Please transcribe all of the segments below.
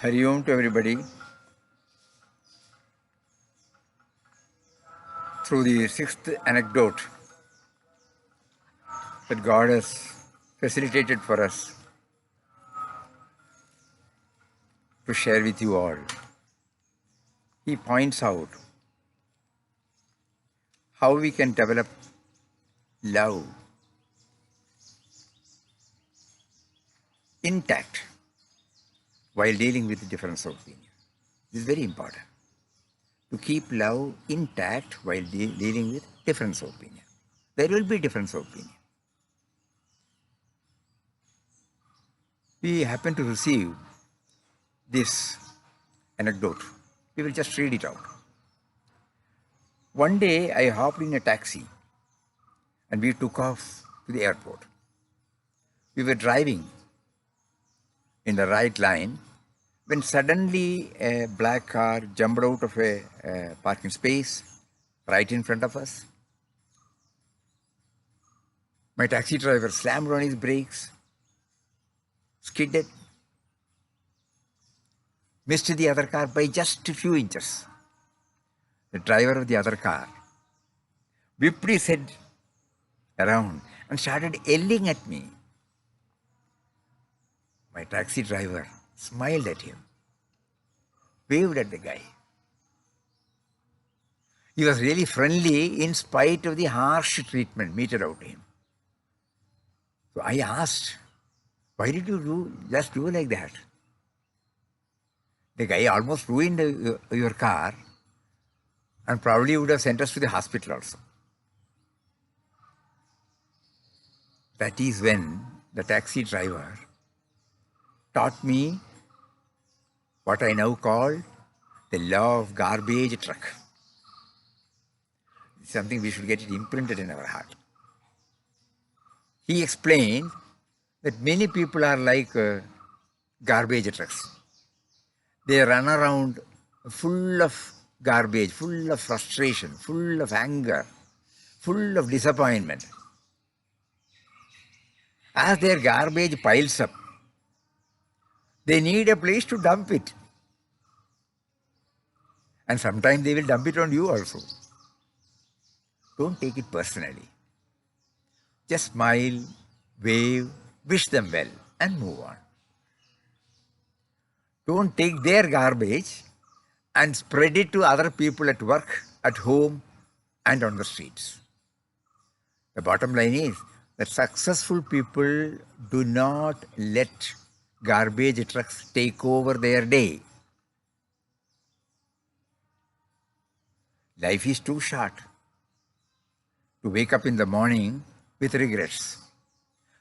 Hari Om to everybody. Through the sixth anecdote that God has facilitated for us to share with you all, he points out how we can develop love intact while dealing with difference of opinion. This is very important. To keep love intact while dealing with difference of opinion. There will be difference of opinion. We happen to receive this anecdote. We will just read it out. One day I hopped in a taxi and we took off to the airport. We were driving in the right line when suddenly a black car jumped out of a parking space right in front of us. My taxi driver slammed on his brakes, skidded, missed the other car by just a few inches. The driver of the other car whipped his head around and started yelling at me. My taxi driver smiled at him, waved at the guy. He was really friendly in spite of the harsh treatment meted out to him. So I asked, why did you just do like that? The guy almost ruined your car and probably would have sent us to the hospital also. That is when the taxi driver taught me what I now call the law of garbage truck. It's something we should get it imprinted in our heart. He explained that many people are like garbage trucks. They run around full of garbage, full of frustration, full of anger, full of disappointment. As their garbage piles up, they need a place to dump it. And sometimes they will dump it on you also. Don't take it personally. Just smile, wave, wish them well, and move on. Don't take their garbage and spread it to other people at work, at home, and on the streets. The bottom line is that successful people do not let garbage trucks take over their day. Life is too short to wake up in the morning with regrets.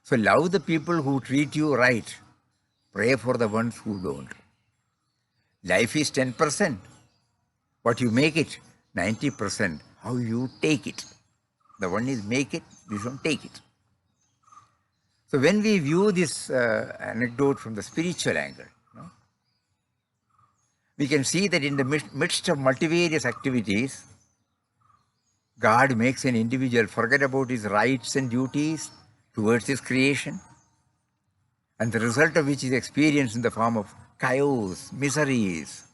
So love the people who treat you right. Pray for the ones who don't. Life is 10%. What you make it, 90%. How you take it. The one is make it, this one take it. So when we view this anecdote from the spiritual angle, we can see that in the midst of multivarious activities, God makes an individual forget about his rights and duties towards his creation, and the result of which is experienced in the form of chaos, miseries,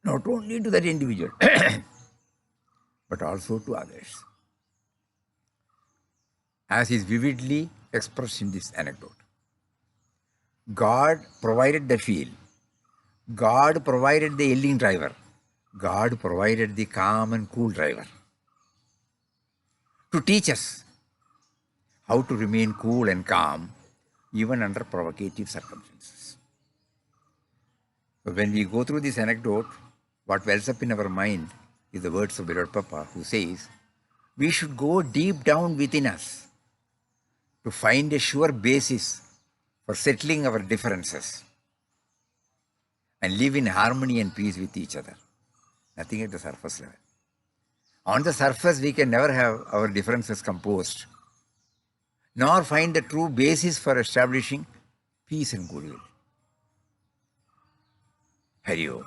not only to that individual, but also to others, as is vividly expressed in this anecdote. God provided the field. God provided the yelling driver. God provided the calm and cool driver to teach us how to remain cool and calm even under provocative circumstances. So when we go through this anecdote, what wells up in our mind is the words of Beloved Papa, who says, we should go deep down within us to find a sure basis for settling our differences and live in harmony and peace with each other. Nothing at the surface level. On the surface, we can never have our differences composed, nor find the true basis for establishing peace and goodwill. Hari Om.